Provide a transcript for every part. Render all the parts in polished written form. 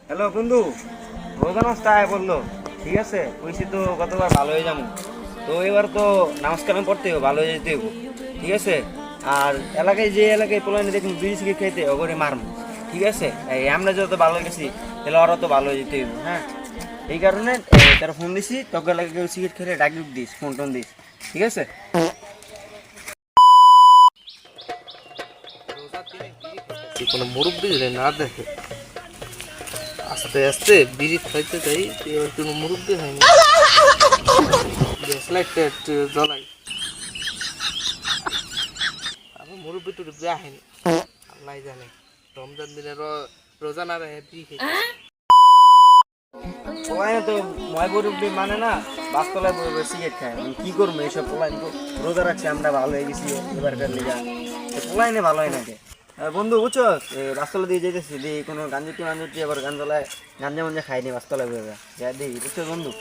Hello বন্ধু, রোজা নষ্ট আয় বললো। ঠিক আছে, কইছি তো গতবার ভালো হয়ে যাবো। তো এবার তো নামাজ কালাম পড়তে হবে, ভালো হয়ে যেতে হবে। ঠিক আছে। আর এলাকায় যে এলাকায় পোলানে দেখুন বিড়ি সিগারেট খাইতে ওগরে মারমু। ঠিক আছে, এই আমরা যত ভালো হয়ে গেছি তাহলে ওরা তো ভালো হয়ে যেতে হইব। হ্যাঁ, এই কারণে তারা ফোন দিছি, তোকে এলাকায় কেউ সিগারেট খেলে ডাক দিস, ফোন টোন দিস। ঠিক আছে। কোনো মুরব্বী যদি না দেখে আস্তে আস্তে বিড়ি খাইতে যাই, এবার কোনো মুরব্বী হয়নি। লাইটটা একটু জ্বলাই, আমার মুরব্বী টুরব্বী আহেনি, আল্লাহ জানে। রমজান দিনে রোজা না রাখে বিড়ি খাইতে। পোলাইনে তো ময় মুরব্বি মানে না, বাসতলায় বসে বসে সিগারেট খায়। আমি কি করবো এইসব পোলাইন তো রোজা রাখছি, আমরা ভালো হয়ে গেছি এবারকার লিগা। পোলাইনে ভালো হয় নাকি বন্ধু, বুঝছো? বাসতলা দিয়ে যেতেছি, দিয়ে কোনো গাঞ্জুটি মাঞ্জুটি আবার গাঞ্জলায় গাঞ্জা মঞ্জা খাইনি, বাসতলায় বসে যা দিই। বুঝছো বন্ধু,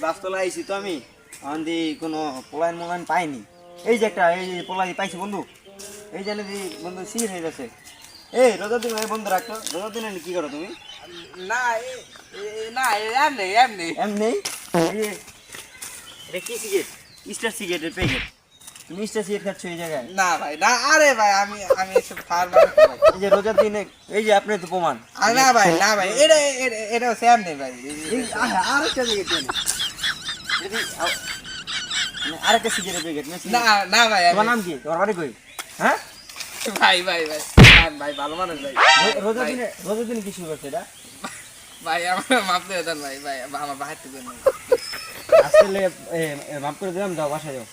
বাসতলায় আইছি তো আমি, আমার দিয়ে কোনো পোলাইন মোলাইন পাইনি। এই যে একটা এই যে পোলাই পাইছি বন্ধু, এই জানে দি বন্ধু সিগারেট হয়ে যাচ্ছে। এই রোজার দিন বন্ধু রাখতো, রোজার দিনে কি করো তুমি? না না, এমনি এমনি এমনি এটা কি সিগারেট? স্টার সিগারেটের প্যাকেট। তুমি স্টার সিগারেট খাচ্ছ এই জায়গায়? না ভাই না, আরে ভাই আমি আমি এসব খাওয়ার এই যে রোজার দিনে, এই যে আপনি তো প্রমাণ। না ভাই না ভাই, এটা এটা সেম নেই ভাই। আরেকটা সিগারেট আরেকটা সিগারেটের প্যাকেট। না না ভাই, তোমার নাম কি? তোমার বাড়ি কই? হ্যাঁ ভাই ভাই ভাই ভাই ভালো মানুষ ভাই। রোজার দিনে কি শুরু করছে এটা? ভাই আমার মাফ করে দেন ভাই, ভাই আমার বাহার থেকে আসলে মাফ করে দিলাম, যাও বাসায় যাও।